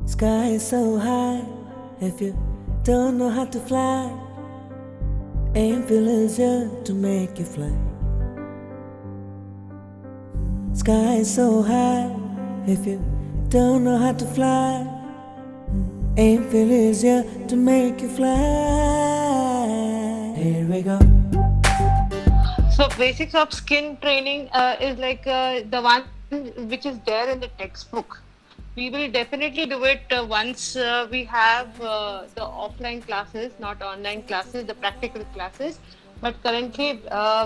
Sky is so high, if you don't know how to fly, aim feel easier to make you fly. Sky is so high, if you don't know how to fly, aim feel easier to make you fly. Here we go. So basics of skin training is like the one which is there in the textbook. We will definitely do it once we have the offline classes, not online classes, the practical classes. But currently,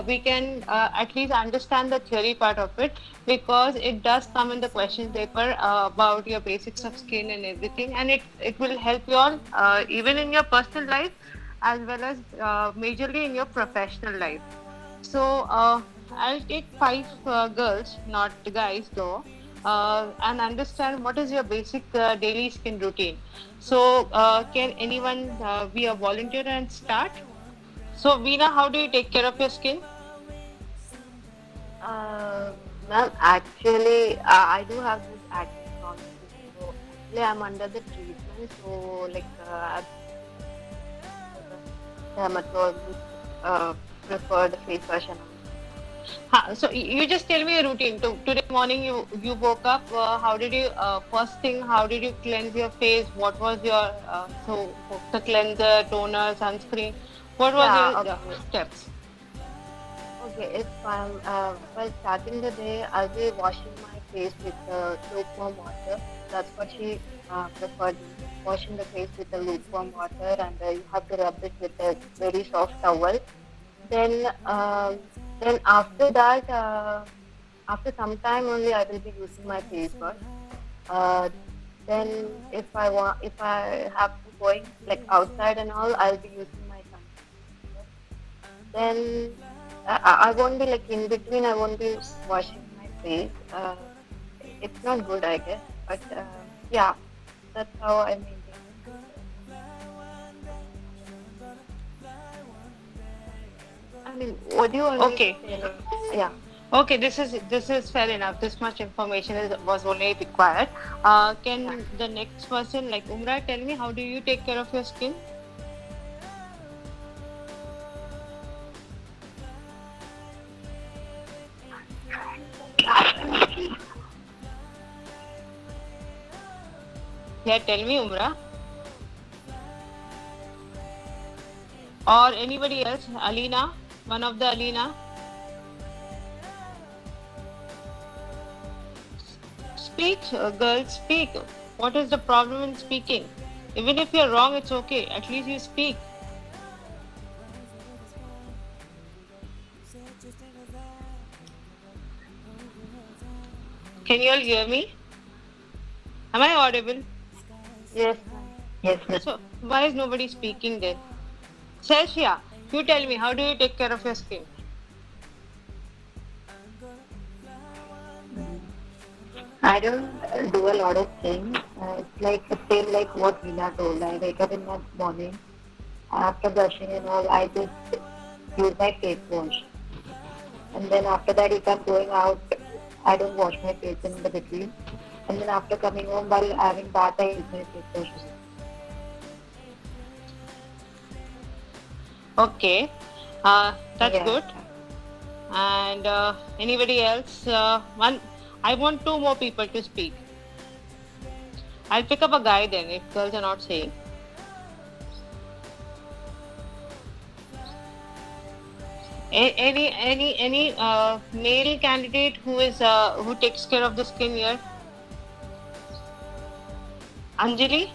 we can at least understand the theory part of it because it does come in the question paper about your basics of skin and everything, and it will help you all even in your personal life as well as majorly in your professional life. So I'll take five girls, not the guys though, and understand what is your basic daily skin routine. So can anyone be a volunteer and start? So Veena, how do you take care of your skin? Uh, Ma'am, actually, I do have this acne prone skin. So actually, I'm under the treatment. So like, I've the dermatologist preferred face wash and all. So you just tell me a routine. Today morning you woke up. How did you first thing? How did you cleanse your face? What was your the cleanser, toner, sunscreen? What was your Yeah, okay. steps? Okay, if I'm while starting the day, I'll be washing my face with lukewarm water. That's what she preferred. Washing the face with the lukewarm water, and you have to rub it with a very soft towel. Then, then after that, after some time only, I will be using my face wash. Uh, then, if I have to going like outside and all, I'll be using my sunscreen. Then I won't be like in between. I won't be washing my face. It's not good, I guess. But yeah, that's how I maintain my skincare. I mean, what do you want me to Okay. say? Like, yeah. Okay, this is fair enough. This much information was only required. Yeah. Can the next person, like Umra, tell me how do you take care of your skin? Yeah, tell me, Umra, or anybody else. Alina, one of the Alina. Speak, girls, speak. What is the problem in speaking? Even if you're wrong, it's okay. At least you speak. Can you all hear me? Am I audible? Yes, ma'am. So why is nobody speaking then? Celsia, you tell me, how do you take care of your skin? I don't do a lot of things. It's like the same like what Veena told. I wake up in the morning. After brushing and all, I just use my face wash. And then after that, if I'm going out, I don't wash my face in the between. And then after coming home, while having bath, I use my face wash. Okay, that's Yeah. good. And anybody else? I want two more people to speak. I'll pick up a guy then if girls are not saying. Any male candidate who takes care of the skin here? Anjali?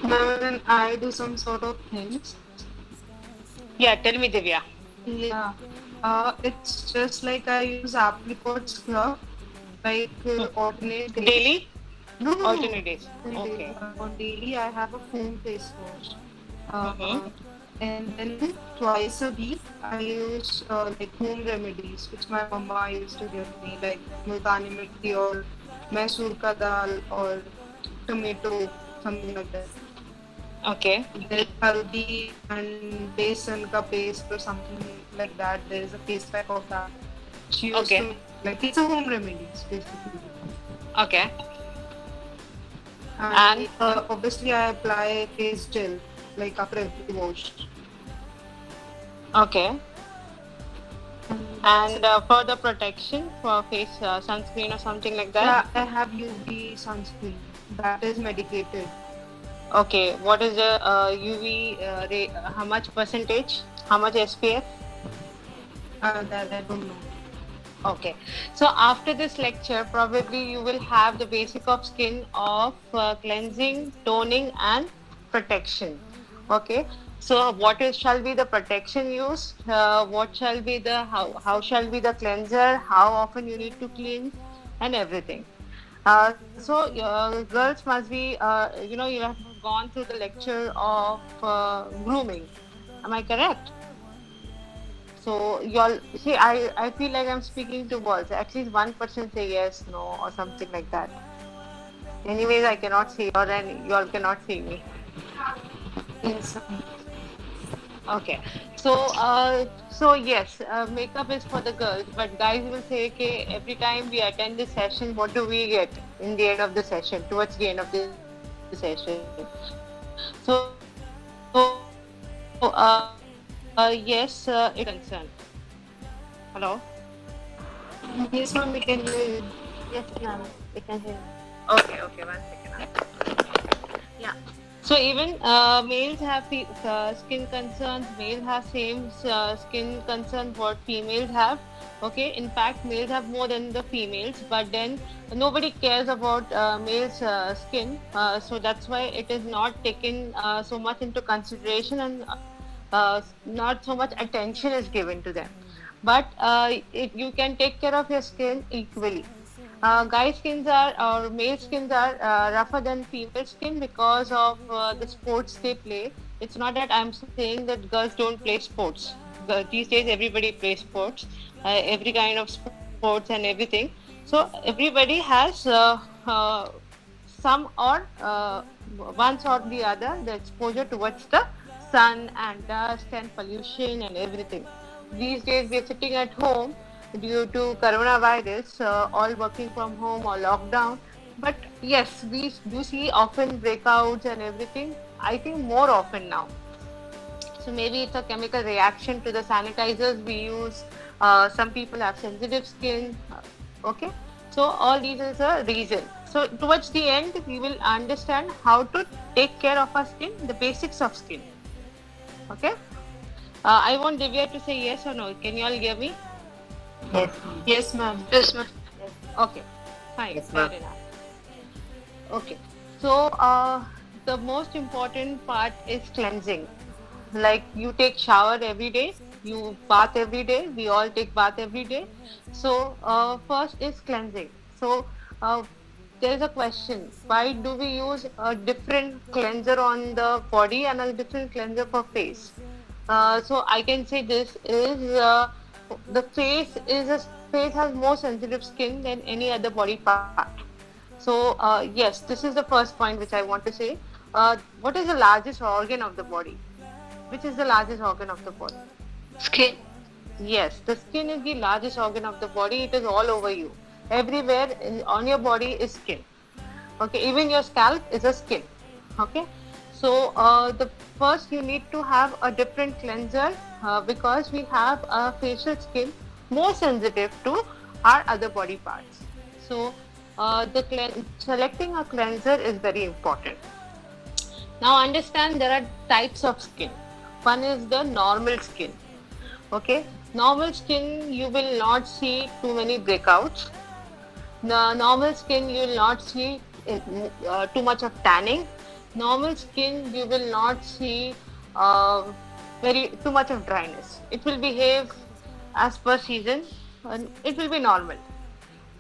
When I do some sort of things, Yeah, tell me, Divya. yeah, it's just like I use apricot scrub like alternate days. Daily? No, no, no. Alternate days. Daily. Okay. On daily, I have a foam face wash. Mm-hmm. And then twice a week, I use like home remedies which my mama used to give me, like multani mitti or masoor ka dal or tomato, something like that. Okay. There's haldi and besan ka paste or something like that. There is a paste pack of that. She used Okay. to like it's a home remedies basically. Okay. And And obviously I apply face gel like after every wash. okay. And that's And it. for the protection for face sunscreen or something like that. Yeah, I have UV sunscreen that is medicated. Okay. What is the UV ray? How much percentage? How much SPF? That I don't know. Okay. So after this lecture, probably you will have the basic of skin of cleansing, toning, and protection. Okay. So what is shall be the protection used? What shall be the how shall be the cleanser? How often you need to clean, and everything. So girls must be you have gone through the lecture of grooming. Am I correct? So y'all see, I feel like I'm speaking to boys. At least one person say yes, no, or something like that. Anyways, I cannot see you, and y'all cannot see me. Yes. Okay. So yes, makeup is for the girls, but guys will say, okay, every time we attend this session, what do we get in the end of the session? Towards the end of the session. So yes, it concern. Hello. Yes, ma'am, we can hear you. Yes, ma'am. We can hear. Okay, one second. Yeah. So even males have skin concerns. Males have same skin concerns what females have. Okay. In fact, males have more than the females, but then nobody cares about males' skin. So that's why it is not taken so much into consideration, and not so much attention is given to them. But you can take care of your skin equally. Guy skins are or male skins are rougher than female skin because of the sports they play. It's not that I'm saying that girls don't play sports. These days, everybody plays sports, every kind of sports and everything. So everybody has some or once or the other the exposure towards the sun and dust and pollution and everything. These days we are sitting at home due to coronavirus, all working from home or lockdown. But yes, we do see often breakouts and everything. I think more often now. So maybe it's a chemical reaction to the sanitizers we use. Some people have sensitive skin. Okay, so all these is a reason. So towards the end, we will understand how to take care of our skin, the basics of skin. Okay. I want Divya to say yes or no. Can you all hear me? Yes. Yes, ma'am. Yes, ma'am. Yes. Okay, fine, Yes, fair ma'am. enough. Okay, so the most important part is cleansing. Like you take shower every day, you bath every day. We all take bath every day. So first is cleansing. So uh, there is a question: why do we use a different cleanser on the body and a different cleanser for face? So I can say this is the face has more sensitive skin than any other body part. So yes, this is the first point which I want to say. What is the largest organ of the body? Which is the largest organ of the body? Skin. Yes, the skin is the largest organ of the body. It is all over you. Everywhere on your body is skin. Okay, even your scalp is a skin. Okay, so the first you need to have a different cleanser because we have a facial skin more sensitive to our other body parts. So selecting a cleanser is very important. Now understand there are types of skin. One is the normal skin. Okay, normal skin you will not see too many breakouts. The normal skin you will not see too much of tanning. Normal skin you will not see uh, very too much of dryness. It will behave as per season and it will be normal.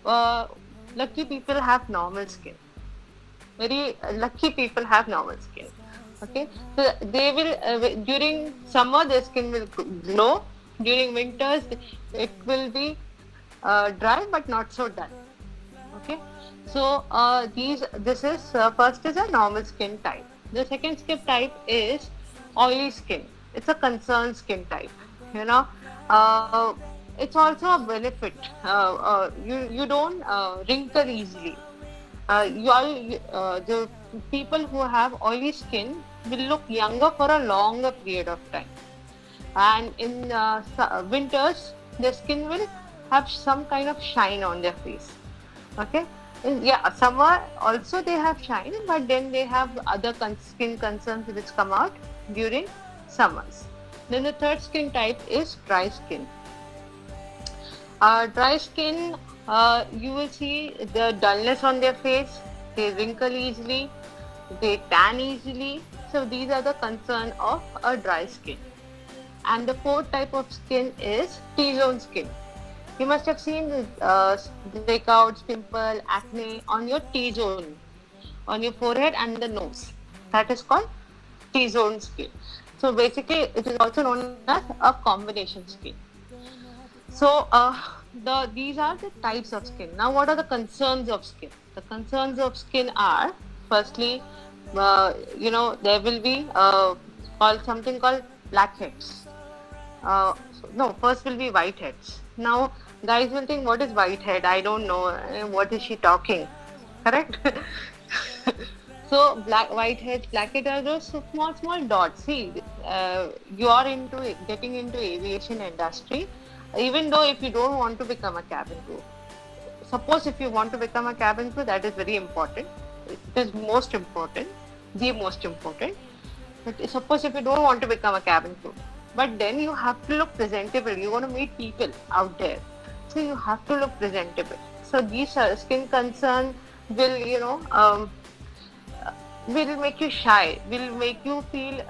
Uh, Lucky people have normal skin. Very lucky people have normal skin. Okay, so they will during summer their skin will glow. During winters it will be dry but not so dull. Okay, so this is first is a normal skin type. The second skin type is oily skin. It's a concerned skin type. You know, uh, it's also a benefit. You don't wrinkle easily. The people who have oily skin will look younger for a longer period of time. And in winters, their skin will have some kind of shine on their face. Okay. Yeah, summer also they have shine, but then they have other skin concerns which come out during summers. Then the third skin type is dry skin. Dry skin, you will see the dullness on their face, they wrinkle easily, they tan easily. So these are the concern of a dry skin. And the fourth type of skin is T-zone skin. You must have seen breakouts, pimple, acne on your T-zone, on your forehead and the nose. That is called T-zone skin. So basically, it is also known as a combination skin. So these are the types of skin. Now, what are the concerns of skin? The concerns of skin are, firstly, there will be something called blackheads. No, first will be whiteheads. Now, guys will think, what is whitehead? I don't know. What is she talking? Correct? So, whiteheads, blackheads are those small dots. See, you are getting into aviation industry. Even though if you don't want to become a cabin crew, suppose if you want to become a cabin crew, that is very important. It is most important, the most important. But suppose if you don't want to become a cabin crew, but then you have to look presentable. You want to meet people out there, so you have to look presentable. So these skin concern will, will make you shy, will make you feel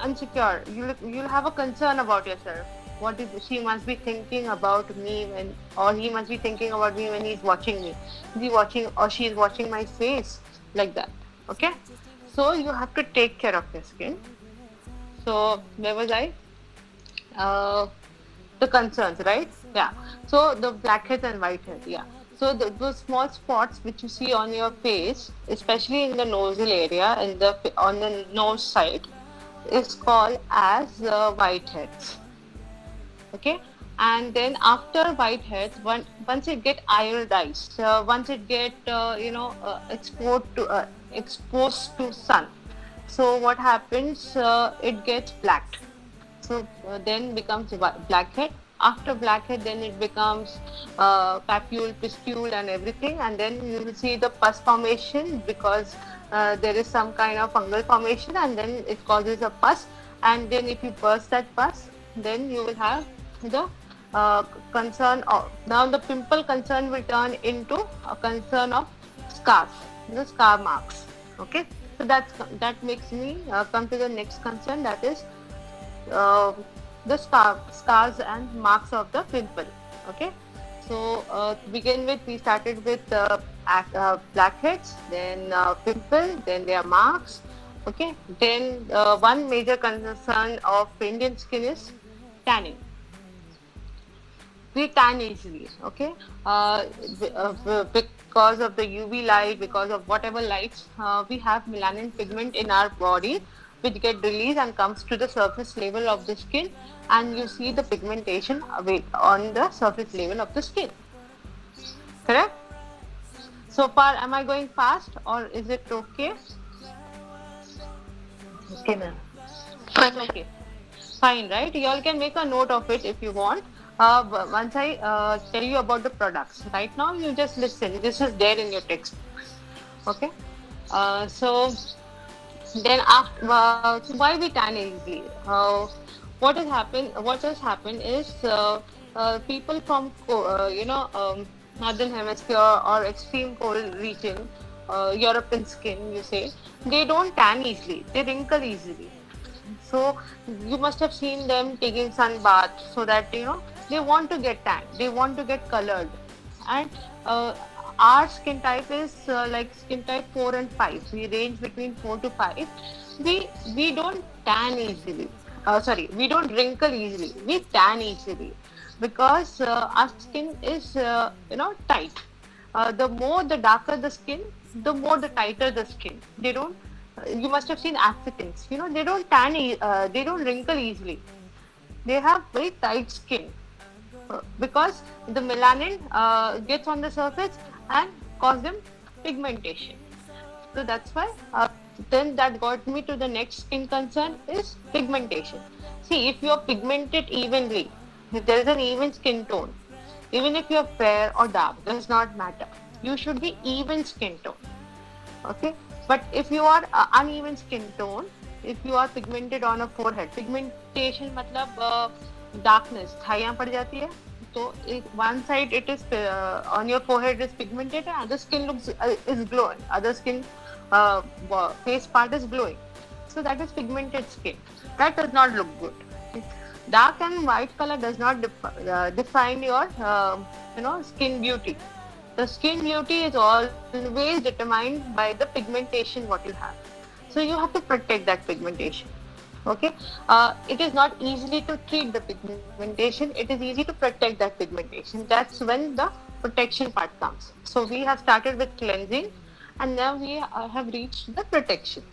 insecure. You'll have a concern about yourself. What is she must be thinking about me or he must be thinking about me when he's watching me. Is he watching or she is watching my face, like that? Okay. So you have to take care of your skin. So where was I? The concerns, right? Yeah. So the blackheads and whiteheads. Yeah. So those small spots which you see on your face, especially in the nostril area, on the nose side, is called as whiteheads. Okay, and then after whiteheads, once it get iodized, once it get exposed to sun, so what happens? It gets blacked. So then becomes blackhead. After blackhead, then it becomes papule, pustule, and everything, and then you will see the pus formation because there is some kind of fungal formation, and then it causes a pus. And then if you burst that pus, then you will have the concern of, now the pimple concern will turn into a concern of scars, the scar marks. Okay, so that makes me come to the next concern, that is the scars and marks of the pimple. Okay, so to begin with, we started with blackheads, then pimple, then there are marks. Okay, then one major concern of Indian skin is tanning. We tan easily, okay, because of the UV light, because of whatever lights, we have melanin pigment in our body which get released and comes to the surface level of the skin, and you see the pigmentation on the surface level of the skin. Correct? So far, am I going fast or is it okay? Okay, ma'am. Okay. Fine, right? You all can make a note of it if you want. Once I tell you about the products, right now you just listen. This is there in your textbook. Okay. So then after, so why we tan easily? What has happened? What has happened is people from northern hemisphere or extreme cold region, European skin, you say, they don't tan easily. They wrinkle easily. So you must have seen them taking sun bath so that they want to get tan, they want to get colored, and our skin type is like skin type 4 and 5. We range between 4 to 5. We don't tan easily. We don't wrinkle easily. We tan easily because our skin is tight. The darker the skin, the more the tighter the skin. They don't You must have seen Africans. They don't tan, they don't wrinkle easily. They have very tight skin because the melanin gets on the surface and cause them pigmentation. So that's why. Then that got me to the next skin concern is pigmentation. See, if you are pigmented evenly, if there is an even skin tone, even if you are fair or dark, does not matter. You should be even skin tone. Okay, but if you are uneven skin tone, if you are pigmented on a forehead, pigmentation मतलब darkness छाइयाँ पड़ जाती है, तो one side it is on your forehead is pigmented and other skin looks is glowing, other skin face part is glowing, so that is pigmented skin. That does not look good. Dark and white color does not define your skin beauty. The skin beauty is always determined by the pigmentation what you have. So you have to protect that pigmentation. Okay, it is not easily to treat the pigmentation. It is easy to protect that pigmentation. That's when the protection part comes. So we have started with cleansing, and now we have reached the protection.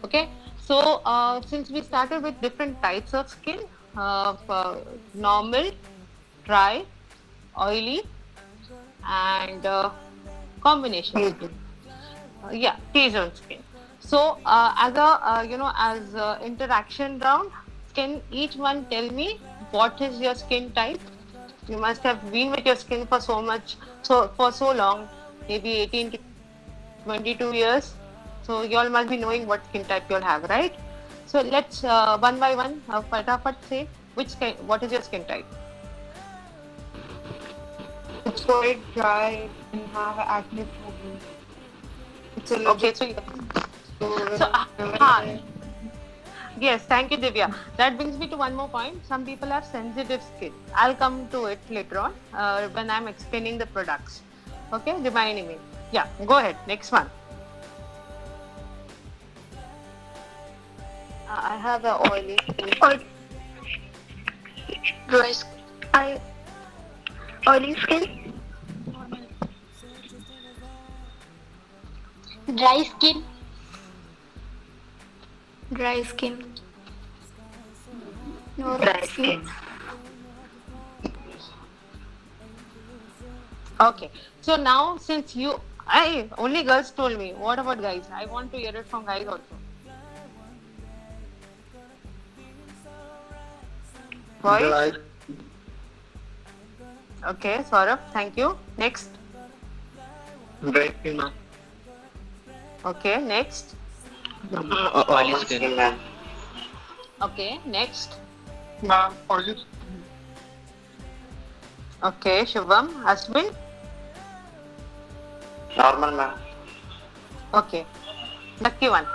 Okay, so since we started with different types of skin, normal, dry, oily, and combination skin. Yeah, T-zone skin. So as a interaction round, can each one tell me what is your skin type? You must have been with your skin for so long, maybe 18 to 22 years. So you all must be knowing what skin type you all have, right? So let's one by one, fatafat say what is your skin type? It's quite dry and have acne problem. It's a Okay, so yes, thank you, Divya. That brings me to one more point. Some people have sensitive skin. I'll come to it later on when I'm explaining the products. Okay, reminding me. Yeah, go ahead. Next one. I have an oily skin. Dry skin. Oily skin. Dry skin. Dry skin. No Dry skin. Okay, so now since only girls told me, what about guys? I want to hear it from guys also. Boys? Okay, Saurabh, thank you. Next. Dry skin, ma'am. Okay, next. Oily skin, ma'am. Okay, next. Ma'am, oily skin. Okay, Shubham, Aswin. Normal, ma'am. Okay, lucky one.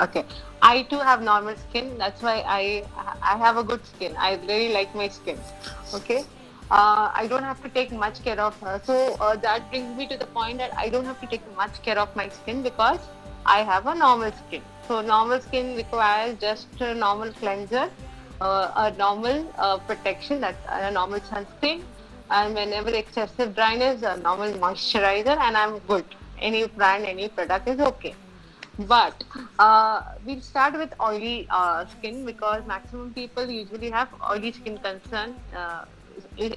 Okay, I too have normal skin. That's why I have a good skin. I really like my skin. Okay, I don't have to take much care of her. So that brings me to the point that I don't have to take much care of my skin because I have a normal skin. So normal skin requires just a normal cleanser, a normal protection, that's a normal sunscreen, and whenever excessive dryness, a normal moisturizer, and I'm good. Any brand, any product is okay. But we'll start with oily skin because maximum people usually have oily skin concern.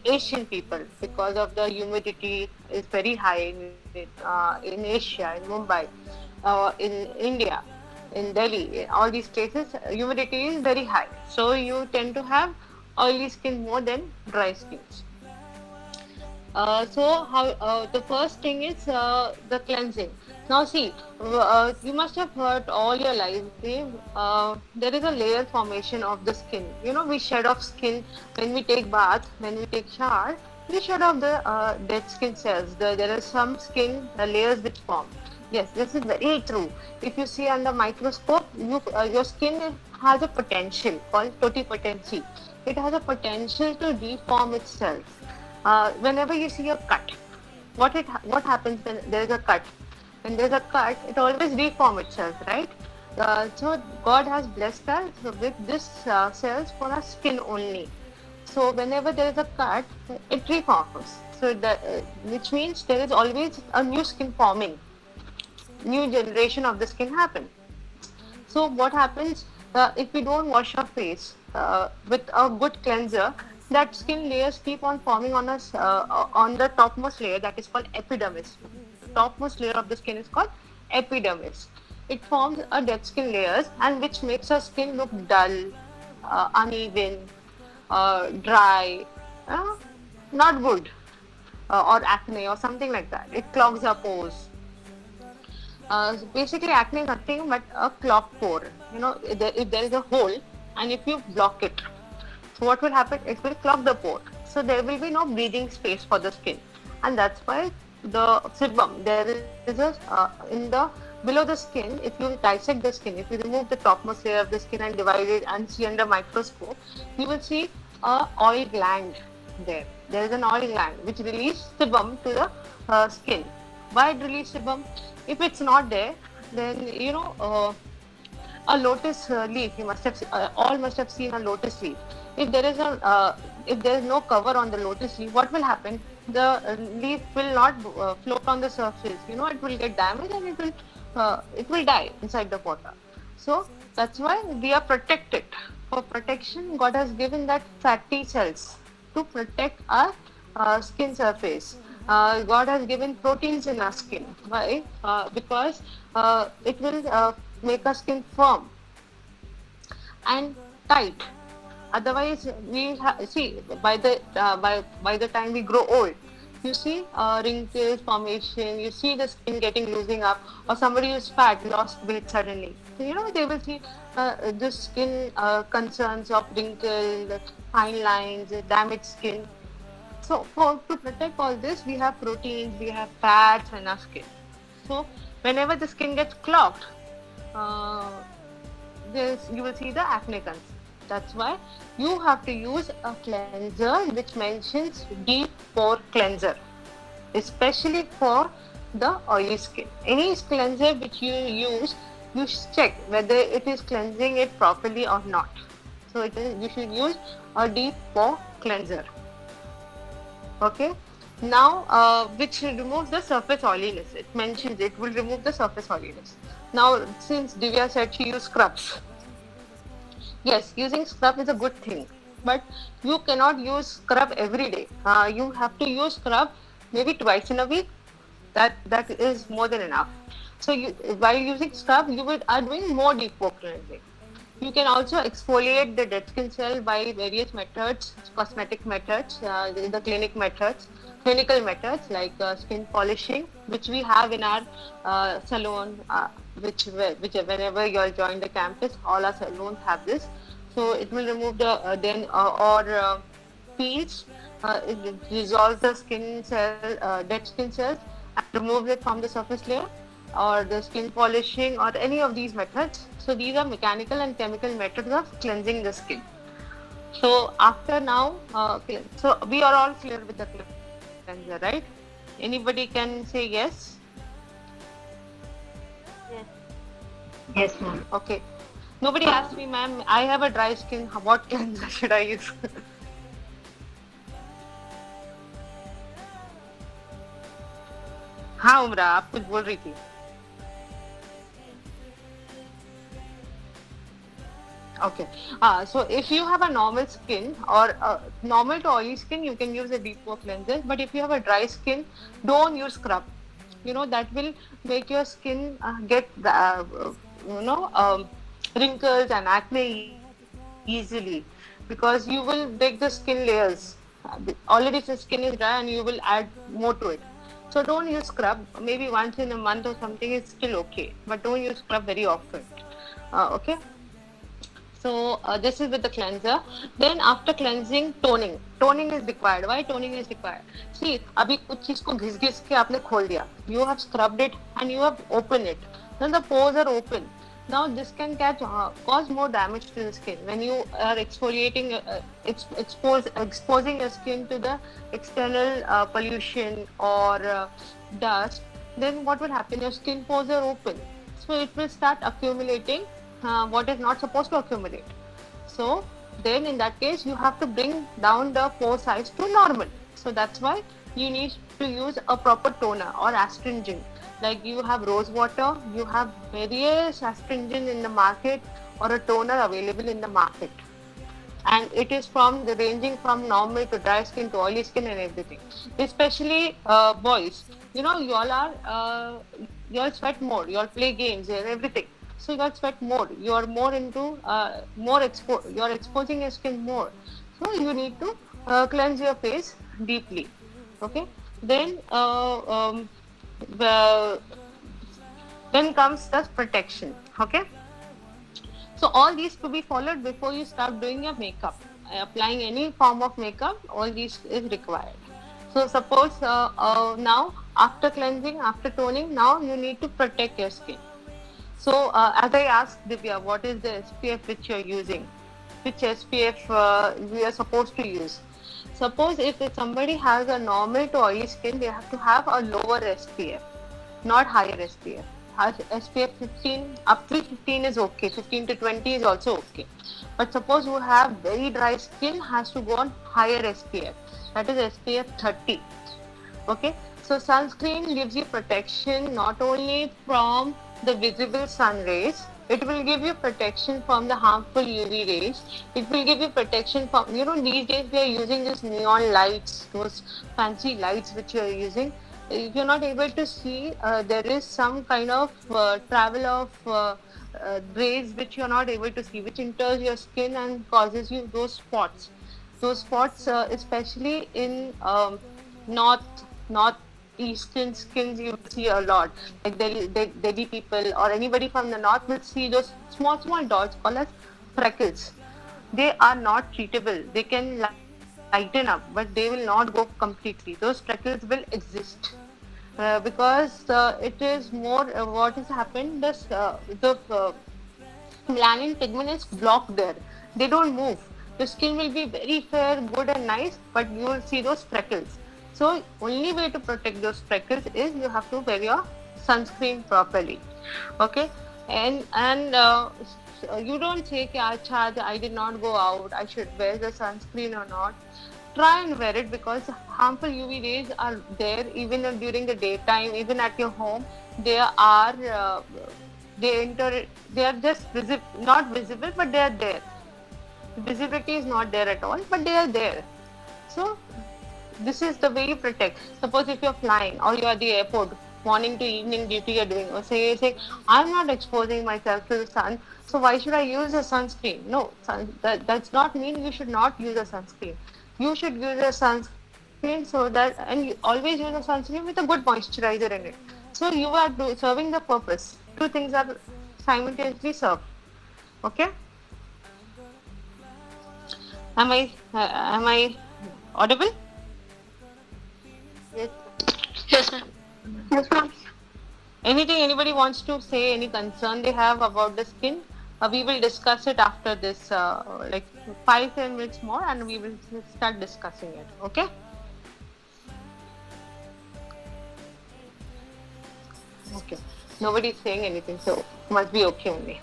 Asian people, because of the humidity is very high in Asia, in Mumbai, in India, in Delhi, in all these places, humidity is very high. So you tend to have oily skin more than dry skins. The first thing is the cleansing. Now see, you must have heard all your life, Dave, there is a layer formation of the skin. We shed off skin when we take bath, when we take shower, we shed off the dead skin cells. There are some skin layers which form. Yes, this is very true. If you see under microscope, your skin has a potential called totipotency. It has a potential to reform itself. Whenever you see a cut, what happens when there is a cut? When there is a cut, it always reforms itself, right? So God has blessed us with this cells for our skin only. So whenever there is a cut, it reforms. So which means there is always a new skin forming, new generation of the skin happen. So what happens if we don't wash our face with a good cleanser? That skin layers keep on forming on us on the topmost layer, that is called epidermis. The topmost layer of the skin is called epidermis. It forms a dead skin layers, and which makes our skin look dull, uneven, dry, not good, or acne or something like that. It clogs our pores. Basically, acne is nothing but a clogged pore. If there is a hole and if you block it, so what will happen? It will clog the pore. So there will be no breathing space for the skin, and that's why the sebum, there is a in the below the skin. If you dissect the skin, if you remove the topmost layer of the skin and divide it and see under microscope, you will see a oil gland there. There is an oil gland which releases sebum to the skin. Why it release sebum? If it's not there, then a lotus leaf. You must have all must have seen a lotus leaf. If there is no cover on the lotus leaf, what will happen? The leaf will not float on the surface. It will get damaged and it will die inside the water. So that's why we are protected. For protection, God has given that fatty cells to protect our skin surface. God has given proteins in our skin. Why? Because it will make our skin firm and tight. Otherwise, we see by the time we grow old, you see wrinkles formation. You see the skin getting losing up, or somebody who's fat lost weight suddenly. So, they will see the skin concerns of wrinkles, fine lines, damaged skin. So to protect all this, we have proteins, we have fats in our skin. So whenever the skin gets clogged, you will see the acne concern. That's why you have to use a cleanser which mentions deep pore cleanser, especially for the oily skin. Any cleanser which you use, you check whether it is cleansing it properly or not. So you should use a deep pore cleanser. Okay. Now, which removes the surface oiliness. It mentions it will remove the surface oiliness. Now, since Divya said she used scrubs, yes, using scrub is a good thing, but you cannot use scrub every day. You have to use scrub maybe twice in a week. That is more than enough. So while using scrub, you are doing more deep pore cleansing. You can also exfoliate the dead skin cell by various methods, cosmetic methods, the clinical methods like skin polishing, which we have in our salon, which whenever you all join the campus, all our salons have this. So it will remove the peels, it dissolves the skin cell, dead skin cells, and removes it from the surface layer, or the skin polishing, or any of these methods. So these are mechanical and chemical methods of cleansing the skin. So after now, so we are all clear with the cleanser, right? Anybody can say yes? Yes, ma'am. Okay. Nobody asked me, ma'am, I have a dry skin, what cleanser should I use? हाँ उमरा, आप कुछ बोल रही थी. Okay. So if you have a normal skin or normal to oily skin, you can use a deep pore cleanser. But if you have a dry skin, don't use scrub. That will make your skin get wrinkles and acne easily, because you will break the skin layers. Already the skin is dry and you will add more to it. So don't use scrub. Maybe once in a month or something is still okay, but don't use scrub very often. Okay. So this is with the cleanser. Then after cleansing, toning. Toning is required. Why toning is required? See, अभी कुछ चीज को घिस के आपने खोल दिया. You have scrubbed it and you have opened it. Then the pores are open. Now this can cause more damage to the skin when you are exfoliating, exposing your skin to the external pollution or dust. Then what will happen? Your skin pores are open, so it will start accumulating what is not supposed to accumulate. So then in that case, you have to bring down the pore size to normal. So that's why you need to use a proper toner or astringent. Like you have rose water, you have various astringent in the market or a toner available in the market, and it is from the ranging from normal to dry skin to oily skin and everything. Especially boys, you all are you all sweat more, you all play games and everything, so you all sweat more, you are more into you are exposing your skin more, so you need to cleanse your face deeply. Okay, then the then comes the protection. Okay, so all these to be followed before you start doing your makeup. Applying any form of makeup, all these is required. So suppose now after cleansing, after toning, now you need to protect your skin. So as I asked Divya, what is the SPF which you're using? Which SPF we are supposed to use? Suppose if somebody has a normal to oily skin, they have to have a lower SPF, not higher SPF. SPF 15, up to 15 is okay, 15 to 20 is also okay. But suppose you have very dry skin, has to go on higher SPF, that is SPF 30. Okay, so sunscreen gives you protection not only from the visible sun rays, it will give you protection from the harmful UV rays. It will give you protection from, these days we are using these neon lights, those fancy lights which you are using. If you're not able to see, there is some kind of travel of rays which you're not able to see, which enters your skin and causes you those spots. Those spots, especially in north eastern skins, you see a lot. Like Delhi people or anybody from the north will see those small dots called as freckles. They are not treatable. They can lighten up, but they will not go completely. Those freckles will exist because it is more what has happened. The melanin pigment is blocked there. They don't move. The skin will be very fair, good and nice, but you will see those freckles. So only way to protect those freckles is you have to wear your sunscreen properly. Okay, and you don't say, "Acha, I did not go out, I should wear the sunscreen or not." Try and wear it because harmful UV rays are there even during the daytime, even at your home. They are they are just not visible, but they are there. The visibility is not there at all, but they are there. So this is the way you protect. Suppose if you're flying or you're at the airport, morning to evening duty you're doing, or say I'm not exposing myself to the sun, so why should I use a sunscreen? No, that does not mean you should not use a sunscreen. You should use a sunscreen so that, and you always use a sunscreen with a good moisturizer in it. So you are serving the purpose. Two things are simultaneously served. Okay? Am I audible? Yes. Yes, ma'am. Yes, ma'am. Anything anybody wants to say, any concern they have about the skin? We will discuss it after this, like 5-10 minutes more, and we will start discussing it. Okay? Okay. Nobody is saying anything, so must be okay only.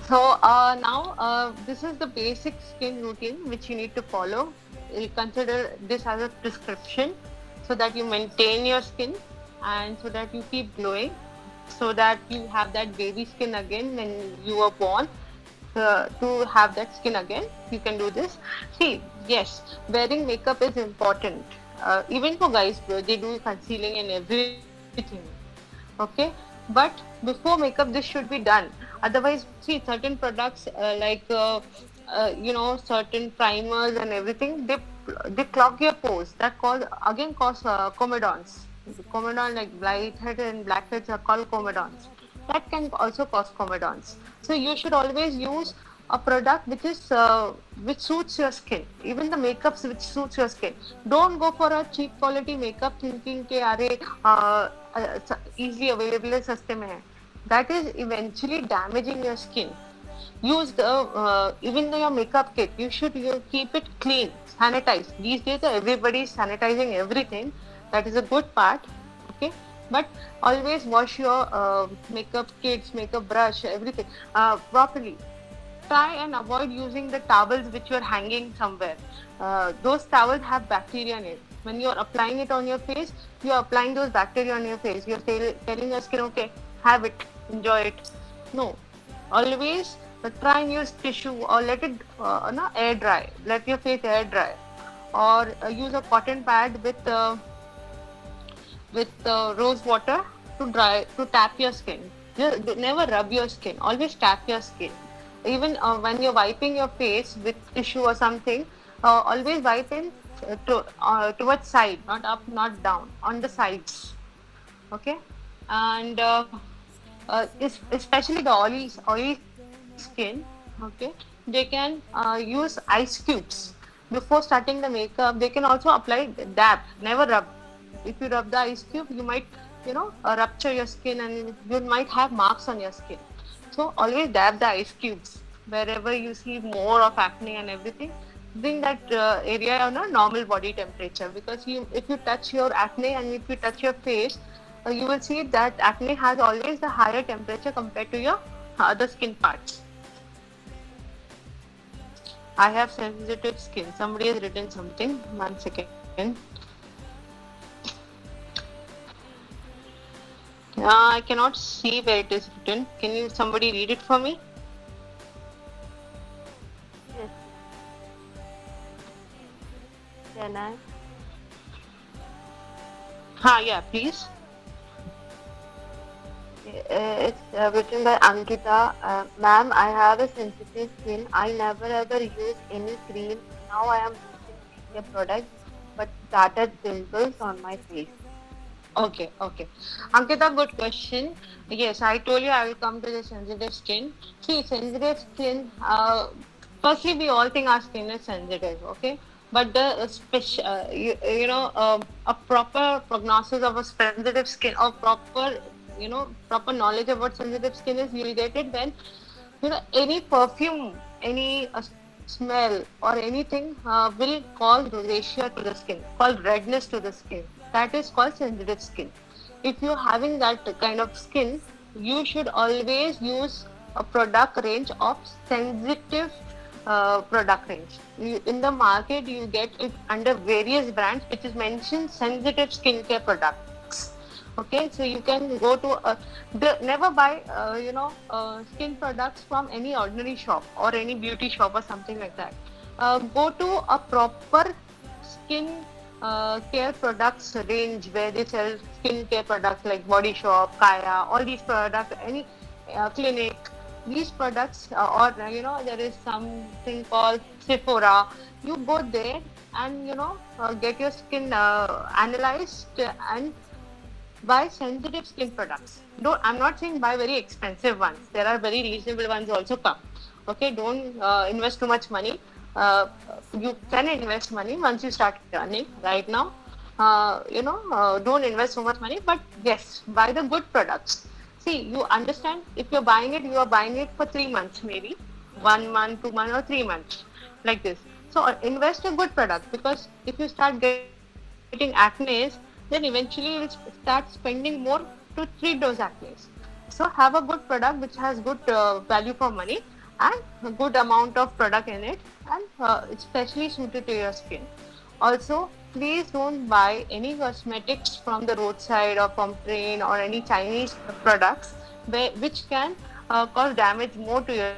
So now this is the basic skin routine which you need to follow. You consider this as a prescription so that you maintain your skin and so that you keep glowing, so that you have that baby skin again when you were born. To have that skin again, you can do this. See, yes, wearing makeup is important. Even for guys, they do concealing and everything. Okay, but before makeup, this should be done. Otherwise, see, certain products certain primers and everything, they clog your pores. That cause comedons. Comedon, like whiteheads and blackheads are called comedons. That can also cause comedons. So you should always use a product which suits your skin. Even the makeups which suits your skin. Don't go for a cheap quality makeup thinking that easily available है, सस्ते में है. That is eventually damaging your skin. Use even though your makeup kit, you should keep it clean, sanitized. These days everybody is sanitizing everything. That is a good part. Okay, but always wash your makeup kits, makeup brush, everything properly. try and avoid using the towels which you're hanging somewhere. Those towels have bacteria in it. When you're applying it on your face, you're applying those bacteria on your face. You're telling your skin, okay, have it, enjoy it. No, always try and use tissue or let it no, air dry. Let your face air dry, or use a cotton pad with rose water to tap your skin. Never rub your skin. Always tap your skin. Even when you're wiping your face with tissue or something, always wipe in towards side, not up, not down, on the sides. Okay, and especially the oily skin. Okay, they can use ice cubes before starting the makeup. They can also apply dab. Never rub. If you rub the ice cube, you might rupture your skin and you might have marks on your skin. So always dab the ice cubes wherever you see more of acne and everything. Bring that area on a normal body temperature, because if you touch your acne and if you touch your face, you will see that acne has always the higher temperature compared to your other skin parts. I have sensitive skin. Somebody has written something. 1 second. I cannot see where it is written. Can somebody read it for me? Yes. Can I? Yeah, please. It's written by Ankita. Ma'am, I have a sensitive skin. I never ever use any cream. Now I am using a product, but started pimples on my face. Okay. Ankita, good question. Yes, I told you I will come to the sensitive skin. See, sensitive skin, firstly, we all think our skin is sensitive, okay? But the a proper prognosis of a sensitive skin, or proper knowledge about sensitive skin is you'll get it when, any perfume, any smell or anything will cause rosacea to the skin, called redness to the skin. That is called sensitive skin. If you're having that kind of skin, you should always use a product range of sensitive product range. In the market, you get it under various brands, which is mentioned sensitive skincare products. Okay, so you can go to never buy skin products from any ordinary shop or any beauty shop or something like that. Go to a proper skin care products range where they sell skin care products like Body Shop, Kaya, all these products, any clinic. These products, or there is something called Sephora. You go there and get your skin analyzed and buy sensitive skin products. I'm not saying buy very expensive ones. There are very reasonable ones also come. Okay, don't invest too much money. You can invest money once you start earning. Right now, don't invest so much money. But yes, buy the good products. See, you understand, if you're buying it, you are buying it for 3 months, maybe 1 month, 2 months, or 3 months, like this. So invest a good product, because if you start getting acne, then eventually you'll start spending more to treat those acne. So have a good product which has good value for money and a good amount of product in it, and especially suited to your skin. Also, please don't buy any cosmetics from the roadside or from train or any Chinese products which can cause damage more to your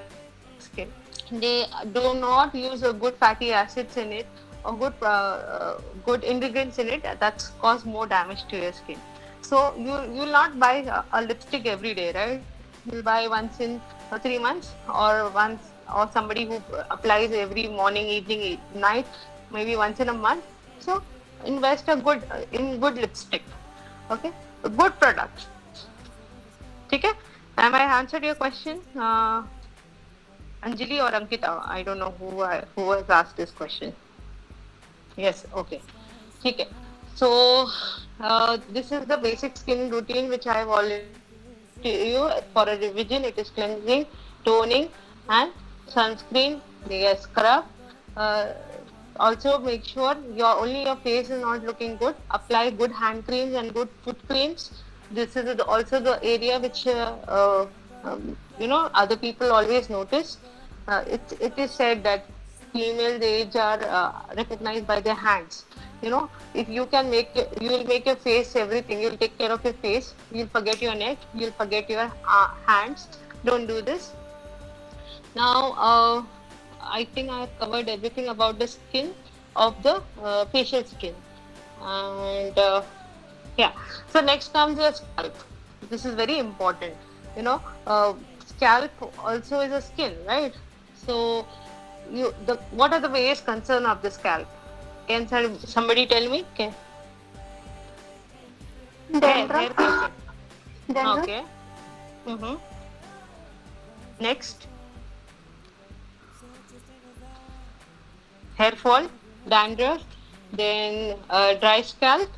skin. They do not use a good fatty acids in it or good ingredients in it that's cause more damage to your skin. So you'll not buy a lipstick every day, right? You'll buy once in 3 months, or somebody who applies every morning, evening, night, maybe once in a month. So invest in good lipstick. Okay, good products. Okay, am I answered your question, Anjali or Ankita? I don't know who has asked this question. Yes, okay. Okay. So this is the basic skin routine which I have already told you. For a revision, it is cleansing, toning, and sunscreen. Yes, scrub. Also make sure your face is not looking good. Apply good hand creams and good foot creams. This is also the area which other people always notice. It is said that females age are recognized by their hands. You know, if you can you will make your face everything. You'll take care of your face. You'll forget your neck. You'll forget your hands. Don't do this. Now, I think I have covered everything about the skin of the facial skin, and yeah. So next comes your scalp. This is very important. You know, scalp also is a skin, right? So, what are the various concerns of the scalp? Can somebody tell me? Hair Dandruff. concern. Dandruff. Okay. Mm-hmm. Next, hair fall, dandruff, then dry scalp,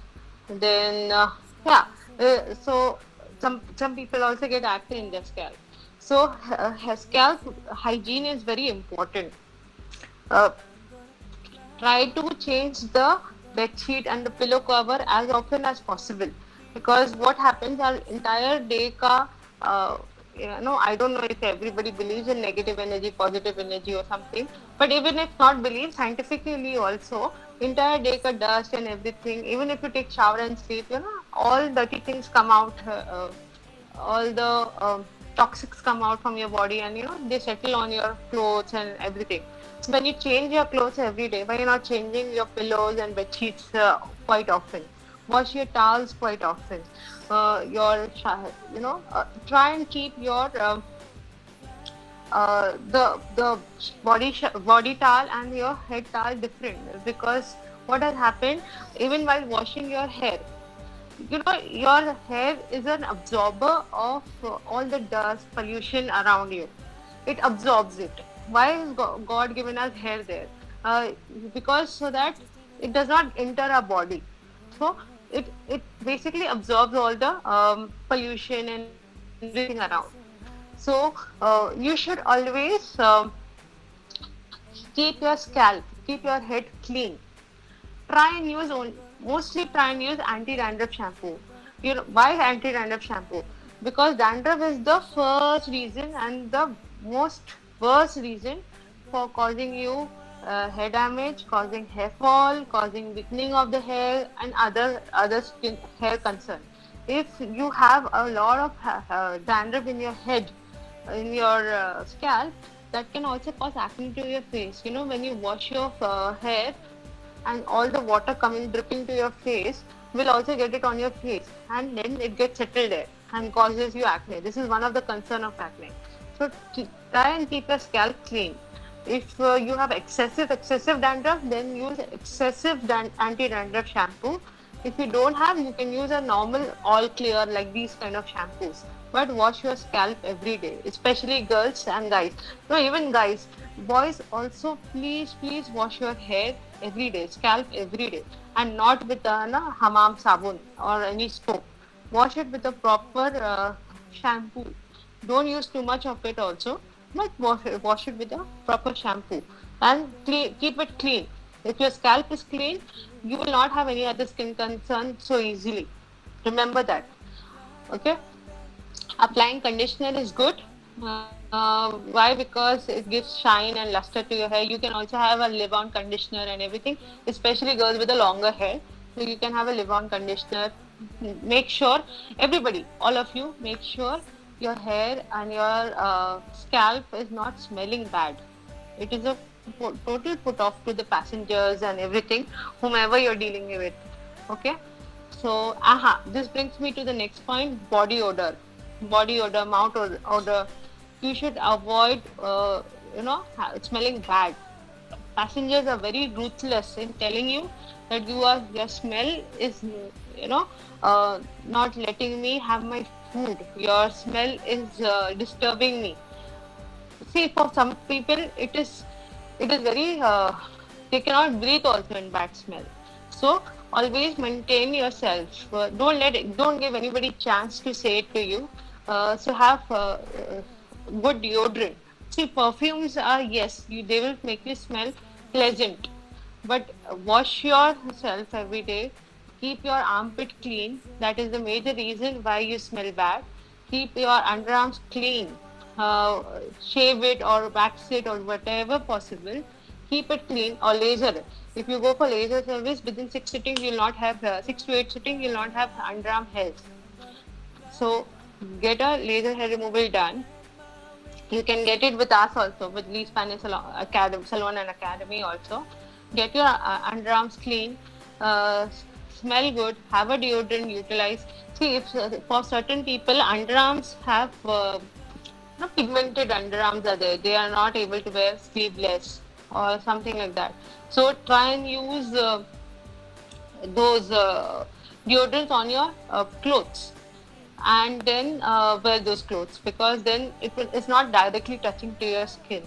then yeah. So some people also get acne in their scalp. So scalp hygiene is very important. Uh, Try to change the bed sheet and the pillow cover as often as possible, because what happens, our entire day ka I don't know if everybody believes in negative energy, positive energy or something, but even if not believe, scientifically also, entire day ka dust and everything, even if you take shower and sleep, all dirty things come out, all the toxics come out from your body, and they settle on your clothes and everything. So when you change your clothes every day, why you're not changing your pillows and bed sheets quite often? Wash your towels quite often. Try and keep your the body towel and your head towel different, because what has happened, even while washing your hair, your hair is an absorber of all the dust pollution around you. It absorbs it. Why is God given us hair there? Because so that it does not enter our body. So it basically absorbs all the pollution and everything around. So you should always keep your scalp, keep your head clean. Mostly try and use anti-dandruff shampoo. Why anti-dandruff shampoo? Because dandruff is the first reason and the most worst reason for causing you hair damage, causing hair fall, causing weakening of the hair, and other skin hair concern. If you have a lot of dandruff in your head, in your scalp, that can also cause acne to your face. When you wash your hair, and all the water coming dripping to your face will also get it on your face, and then it gets settled there and causes you acne. This is one of the concern of acne. So try and keep your scalp clean. If you have excessive dandruff, then use excessive anti-dandruff shampoo. If you don't have, you can use a normal all clear like these kind of shampoos. But wash your scalp every day, especially girls and guys. No, even guys, boys also, please wash your hair every day, scalp every day, and not with hammam sabun or any soap. Wash it with a proper shampoo. Don't use too much of it also, but wash it with a proper shampoo, and keep it clean. If your scalp is clean, you will not have any other skin concern so easily. Remember that. Okay. Applying conditioner is good. Why? Because it gives shine and luster to your hair. You can also have a live-on conditioner and everything, especially girls with a longer hair. So you can have a live-on conditioner. Make sure, everybody, all of you, make sure your hair and your scalp is not smelling bad. It is a total put off to the passengers and everything, whomever you're dealing with. Okay. So, this brings me to the next point: body odor, mouth odor. You should avoid, smelling bad. Passengers are very ruthless in telling you that your smell is, not letting me have my food. Your smell is disturbing me. See, for some people, it is very. They cannot breathe also in bad smell. So always maintain yourself. Don't give anybody chance to say it to you. So have good deodorant. See, perfumes are, yes, they will make you smell pleasant, but wash yourself every day. Keep your armpit clean. That is the major reason why you smell bad. Keep your underarms clean. shave it or wax it or whatever possible. Keep it clean or laser it. If you go for laser service, within 6 sittings, you'll not have 6 to 8 sittings, you'll not have underarm hairs. So get a laser hair removal done. You can get it with us also, with Lee Spanish Salon and Academy also. Get your underarms clean, smell good, have a deodorant, utilize. See, if for certain people, underarms have pigmented underarms are there. They are not able to wear sleeveless or something like that. So try and use those deodorants on your clothes, and then wear those clothes, because then it's not directly touching to your skin.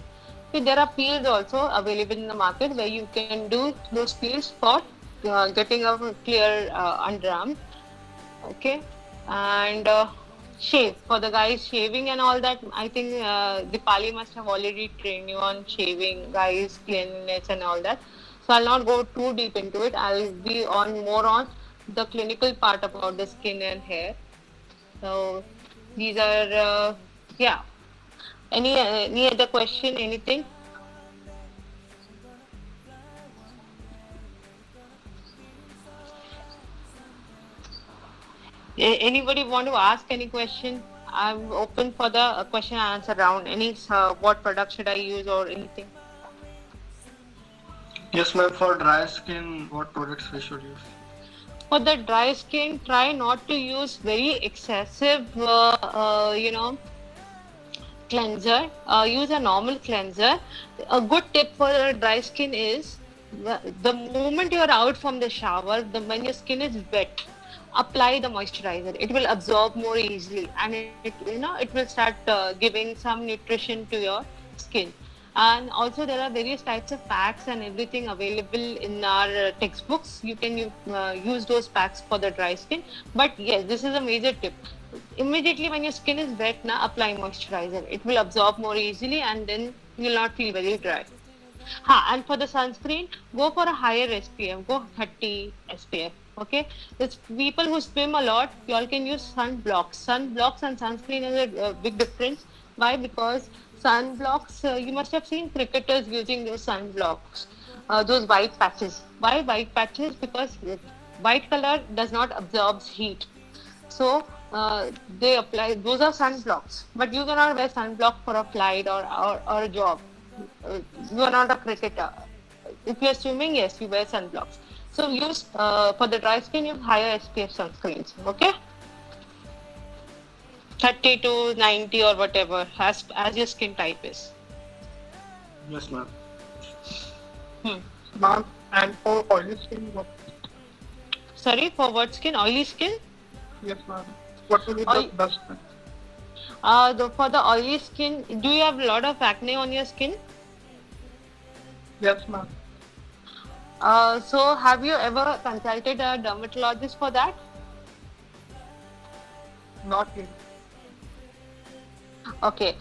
See, there are peels also available in the market where you can do those peels for getting a clear underarm. Okay, and shave for the guys, shaving and all that. I think Dipali must have already trained you on shaving, guys, cleanliness and all that. So I'll not go too deep into it. I'll be on more on the clinical part about the skin and hair. So these are yeah. Any other question? Anything? Anybody want to ask any question? I'm open for the question and answer round. Any what product should I use or anything? Yes, ma'am. For dry skin, what products we should use? For the dry skin, try not to use very excessive, cleanser. Use a normal cleanser. A good tip for dry skin is the moment you are out from the shower, when your skin is wet, apply the moisturizer. It will absorb more easily, and it will start giving some nutrition to your skin. And also there are various types of packs and everything available in our textbooks. You can use those packs for the dry skin. But yes, this is a major tip. Immediately when your skin is wet, apply moisturizer. It will absorb more easily, and then you will not feel very dry. And for the sunscreen, go for a higher SPF. Go 30 SPF. Okay, it's people who swim a lot, you all can use sunblocks. Sunblocks and sunscreen is a big difference. Why? Because sunblocks, you must have seen cricketers using those sunblocks, those white patches. Why white patches? Because white color does not absorb heat. So they apply, those are sunblocks. But you cannot wear sunblock for a flight or a job. You are not a cricketer. If you are swimming, yes, you wear sunblocks. So use for the dry skin, use higher SPF sunscreens. Okay, 30 to 90 or whatever, as your skin type is. Yes, ma'am. Ma'am, and for oily skin, what? Sorry, for what skin? Oily skin? Yes, ma'am. What will be the best? For the oily skin, do you have a lot of acne on your skin? Yes, ma'am. So have you ever consulted a dermatologist for that? Not yet. Okay,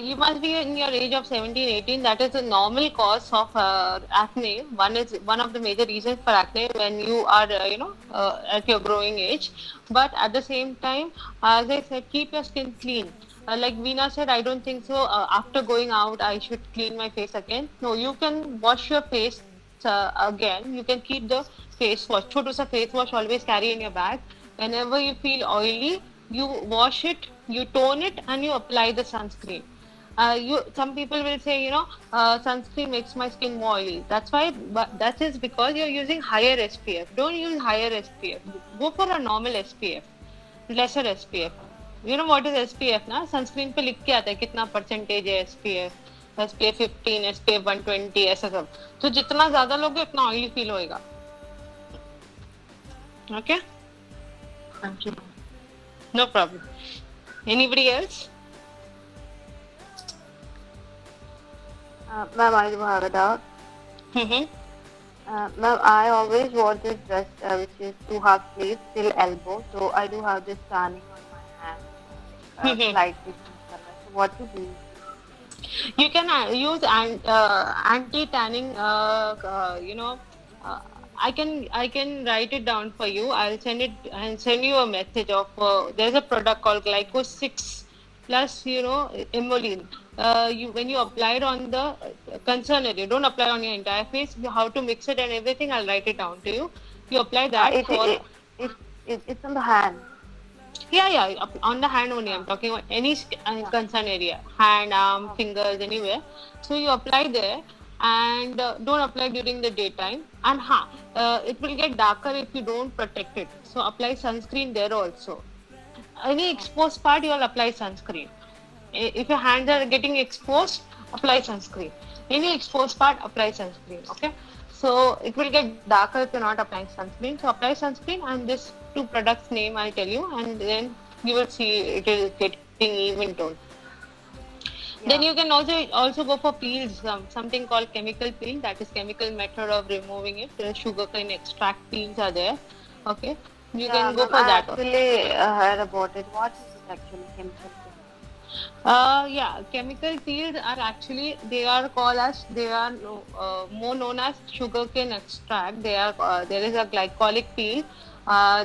you must be in your age of 17, 18. That is a normal cause of acne. One of the major reasons for acne when you are, at your growing age. But at the same time, as I said, keep your skin clean. Like Veena said, I don't think so. After going out, I should clean my face again. No, you can wash your face again. You can keep the face wash. Chotu sa face wash always carry in your bag. Whenever you feel oily, you wash it, you tone it, and you apply the sunscreen. Some people will say, sunscreen makes my skin more oily. That's why, but that is because you're using higher SPF. Don't use higher SPF. Go for a normal SPF, lesser SPF. You know what is SPF ना? Sunscreen पे लिख के आता है कितना percentage है SPF, SPF 15, SPF 120 ऐसा सब. तो जितना ज़्यादा लोगे उतना oily feel होएगा. Okay? Thank you. No problem. Anybody else? Ma'am, I do have a doubt. Ma'am, I always wore this dress which is 2 half sleeves till elbow, so I do have this tanning on my hand, slight different color. So what to do? You can use anti-tanning. I can write it down for you. I'll send it and send you a message of. There's a product called Glyco 6 plus emollient. You when you apply it on the concern area, don't apply on your entire face. How to mix it and everything, I'll write it down to you. You apply Uh, that it, for it, it, it's on the hand. yeah, on the hand only. Uh, I'm talking about any yeah. concern area, hand, arm, Okay. fingers, anywhere. So you apply there, and don't apply during the daytime. And it will get darker if you don't protect it. So apply sunscreen there also. Any exposed part, you will apply sunscreen. If your hands are getting exposed, apply sunscreen. Any exposed part, apply sunscreen. Okay. So it will get darker if you're not applying sunscreen. So apply sunscreen, and this two products name I'll tell you, and then you will see it is getting even tone. Then Yeah. you can also go for peels, something called chemical peel. That is chemical method of removing it. Sugarcane extract peels are there. Okay, you Yeah, can go ma'am. for I that. actually heard about it. What is it actually? Chemical thing? Yeah, chemical peels are actually they are more known as sugarcane extract. There is a glycolic peel.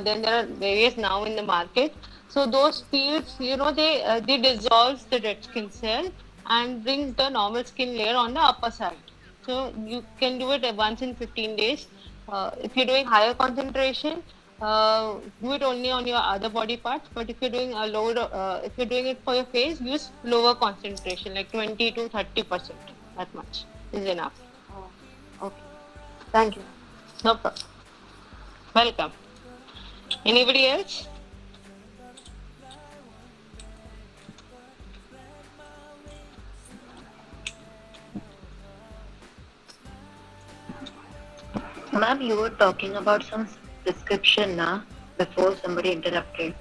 Then there are various now in the market. So those peels, they dissolves the dead skin cell and brings the normal skin layer on the upper side. So you can do it once in 15 days. If you're doing higher concentration, do it only on your other body parts. But if you're doing a lower, if you're doing it for your face, use lower concentration, like 20 to 30%. That much is enough. Oh, okay. Thank you. No problem. Welcome. Anybody else? Ma'am, you were talking about some prescription now before somebody interrupted.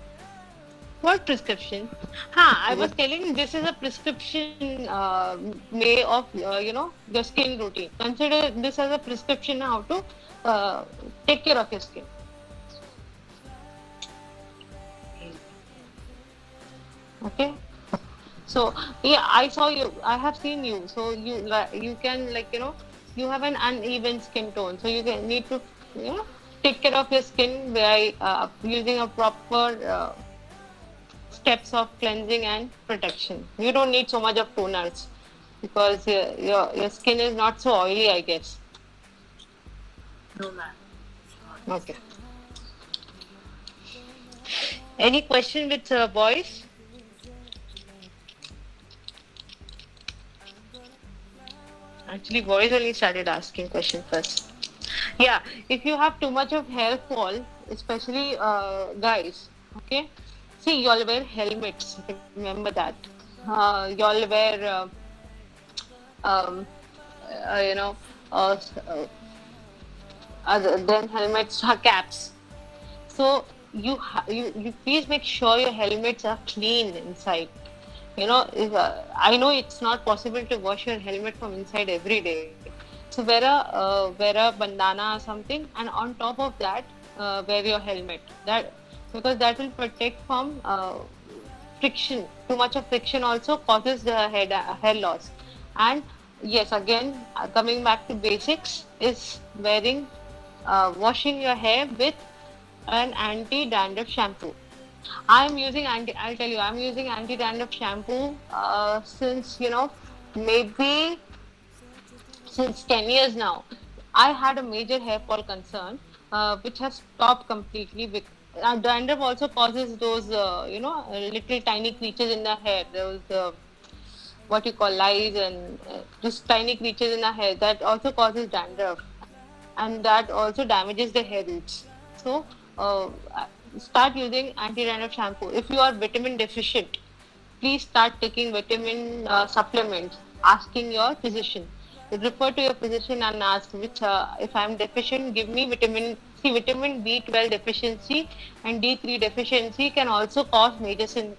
What prescription? I You was were telling this is a prescription way of your skin routine. Consider this as a prescription how to take care of your skin. Okay. So yeah, I saw you. I have seen you. So you can you have an uneven skin tone. So you can need to take care of your skin by using a proper steps of cleansing and protection. You don't need so much of toners because your skin is not so oily, I guess. no, ma'am. Okay. Any question with boys? Actually, boys only started asking questions first. Yeah, if you have too much of hair fall, especially guys, okay, see, y'all wear helmets. Remember that. Y'all wear, um, you know, other than helmets, caps. So you please make sure your helmets are clean inside. I know it's not possible to wash your helmet from inside every day. So wear a bandana or something, and on top of that, wear your helmet. That because that will protect from friction. Too much of friction also causes the hair loss. And yes, again, coming back to basics is washing your hair with an anti-dandruff shampoo. I'll tell you, I'm using anti-dandruff shampoo since, maybe since 10 years now. I had a major hair fall concern, which has stopped completely. Dandruff also causes those, little tiny creatures in the hair. Those, what you call lice and just tiny creatures in the hair. That also causes dandruff. And that also damages the hair roots. So, start using anti-dandruff shampoo. If you are vitamin deficient, please start taking vitamin supplements. Asking your physician. Refer to your physician and ask which if I am deficient, give me vitamin. See, vitamin B12 deficiency and D3 deficiency can also cause major skin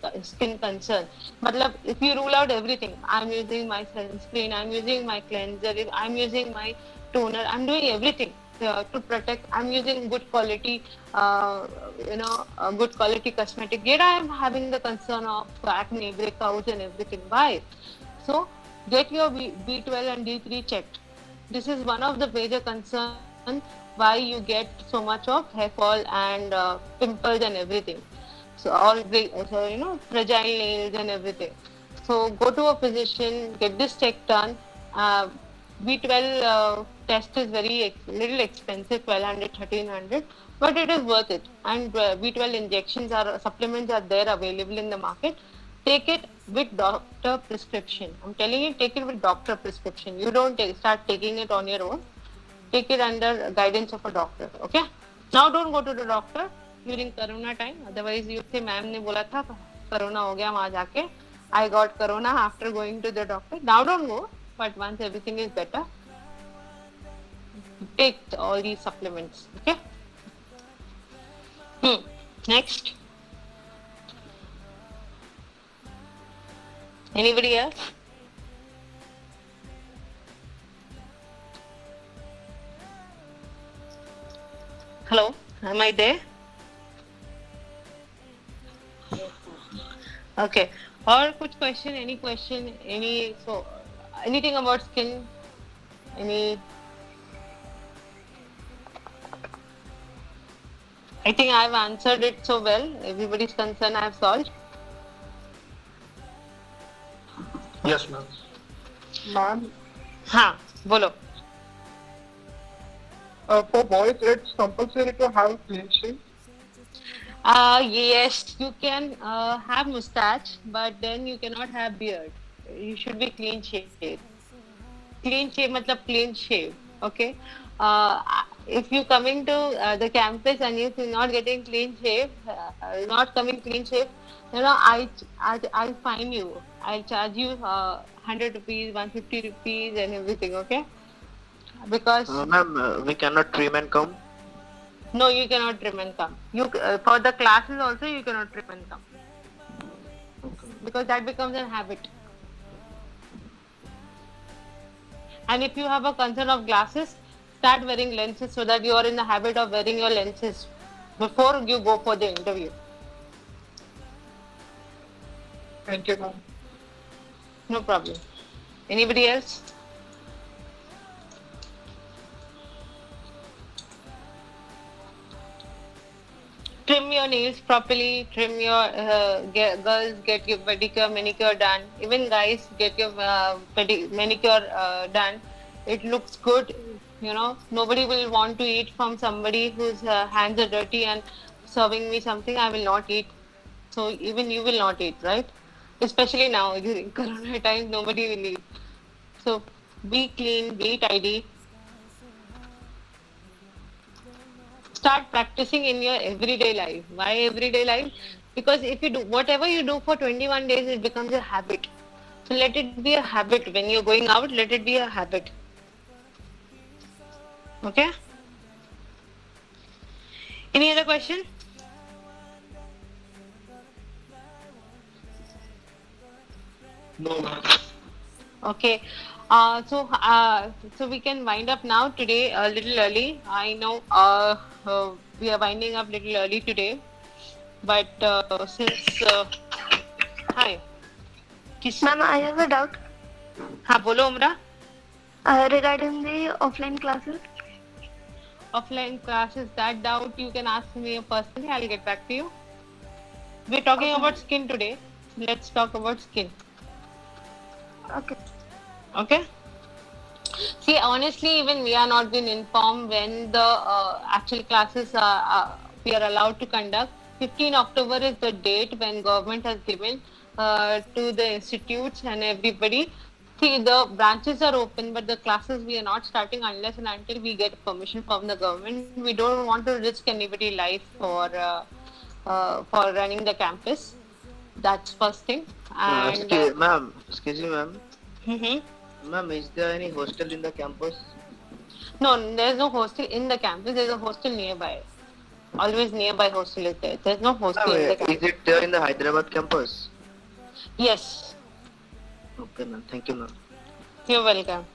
concern. Matlab, if you rule out everything, I'm using my sunscreen, I'm using my cleanser, if I'm using my toner, I'm doing everything to protect. I'm using good quality, good quality cosmetic. Yet I am having the concern of acne, breakouts, and everything. Why? So get your B12 and D3 checked. This is one of the major concerns why you get so much of hair fall and pimples and everything. so fragile nails and everything. So go to a physician, get this check done. B12 test is little expensive, 1200, 1300, but it is worth it. And B12 injections supplements are there available in the market. Take it with doctor prescription. I'm telling you, take it with doctor prescription. You don't start taking it on your own. Take it under guidance of a doctor. Okay. Now don't go to the doctor during Corona time. Otherwise, you say, "Ma'am ने बोला था Corona हो गया वहाँ जाके." I got Corona after going to the doctor. Now don't go. But once everything is better, take all these supplements. Okay. Next. Anybody else? Hello, am I there? Okay. Or कुछ question? Any question? Anything about skin? I think I've answered it so well. Everybody's concern I've solved. Yes, ma'am. Ma'am, हाँ, बोलो. for boys, it's compulsory to have clean shave. Yes, you can have mustache, but then you cannot have beard. You should be clean shaved. Clean shave matlab clean shave. Okay. If you coming to the campus and if you're not getting clean shave, not coming clean shave, I'll fine you. I'll charge you 100 rupees, 150 rupees, and everything. Okay. Because Ma'am, we cannot trim and come. no, you cannot trim and come. You for the classes also you cannot trim and come because that becomes a habit. And if you have a concern of glasses, start wearing lenses so that you are in the habit of wearing your lenses before you go for the interview. Thank you, ma'am. No problem. Anybody else? Trim your nails properly. Trim your girls get your pedicure, manicure done. Even guys get your manicure done. It looks good. You know, nobody will want to eat from somebody whose hands are dirty and serving me something I will not eat. So even you will not eat, right? Especially now during Corona times, nobody will eat. So be clean, be tidy. Start practicing in your everyday life. Why everyday life? Because if you do whatever you do for 21 days, it becomes a habit. So let it be a habit. When you're going out, let it be a habit. Okay? Any other question? No, ma'am. Okay. So we can wind up now today a little early. I know we are winding up a little early today, but since hi, Ma'am, I have a doubt हाँ बोलो उमरा. regarding the offline classes. Offline classes, that doubt you can ask me personally. I'll get back to you. We're talking about skin today. Let's talk about skin. Okay. Okay. See, honestly, even we are not been informed when the actual classes we are allowed to conduct. 15 October is the date when government has given to the institutes and everybody. See, the branches are open, but the classes we are not starting unless and until we get permission from the government. We don't want to risk anybody's life for running the campus. That's first thing. And Excuse me, ma'am. Ma'am, is there any hostel in the campus? no, there's no hostel in the campus. There's a hostel nearby. Always nearby hostel is there. There's no hostel in the Is campus. it there in the Hyderabad campus? Yes, Okay, ma'am. Thank you, ma'am. you're welcome.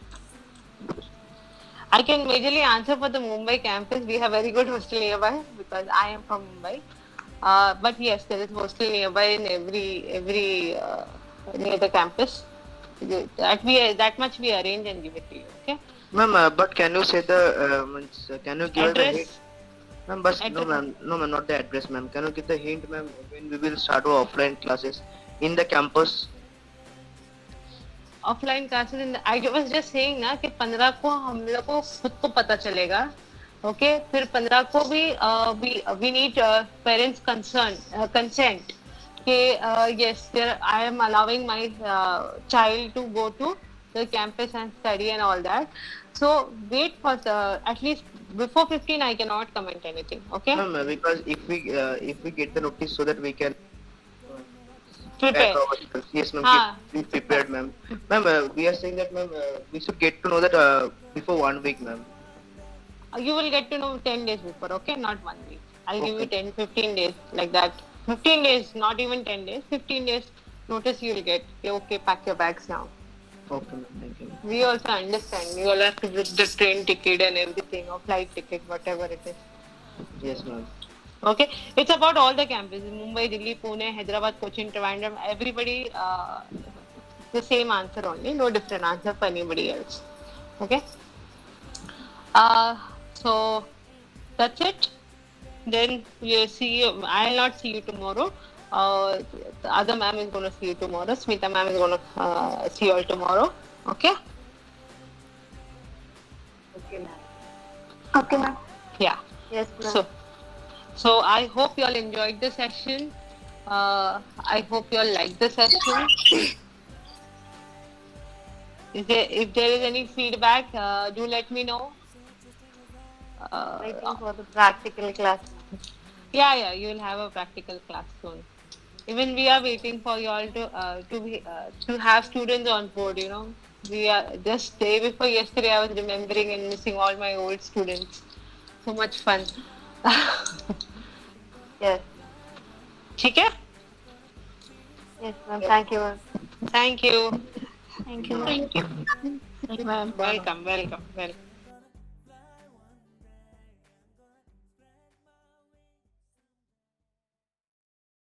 I can majorly answer for the Mumbai campus. We have very good hostel nearby because I am from Mumbai. But yes, there is hostel nearby in every near the campus. That much we arrange and give it to you. Okay. Ma'am, but can you say the can you give us the Address. Ma'am, but no ma'am, not the address, ma'am. Can you give the hint, ma'am, when we will start our offline classes in the campus? Offline classes I was just saying ना कि 15 को हम लोग को खुद को पता चलेगा. ओके फिर 15 को भी वी नीड पेरेंट्स कंसेंट कि yes I am allowing my child to go to the campus and study and all that. So wait for at least before 15 I cannot comment anything. Okay, No ma'am, because if we get the notice so that we can prepare. Yes ma'am, be prepared ma'am. Ma'am, we are saying that ma'am, we should get to know that before 1 week ma'am. You will get to know 10 days before. Okay, not 1 week. I'll give you 10-15 days like that. 15 days, not even 10 days. 15 days notice you will get. Okay, pack your bags now. Okay ma'am, thank you. We also understand. You all have to get the train ticket and everything, or flight ticket, whatever it is. Yes ma'am. Okay, it's about all the campuses: Mumbai, Delhi, Pune, Hyderabad, Cochin, Trivandrum. Everybody, the same answer only. No different answer for anybody else. Okay. So that's it. Then we'll see you. I'll not see you tomorrow. The other ma'am is going to see you tomorrow. Smita ma'am is going to see you all tomorrow. Okay? Okay, ma'am. Okay, ma'am. Yeah. Yes, ma'am. So I hope you all enjoyed the session. I hope you all liked the session. If there is any feedback, do let me know. Waiting for the practical class. Yeah, you will have a practical class soon. Even we are waiting for you all to have students on board. You know, we are just day before yesterday. I was remembering and missing all my old students. So much fun. Yes. ठीक है? Yes, ma'am. Thank you, ma'am. Thank you. Thank you. Thank you. Welcome.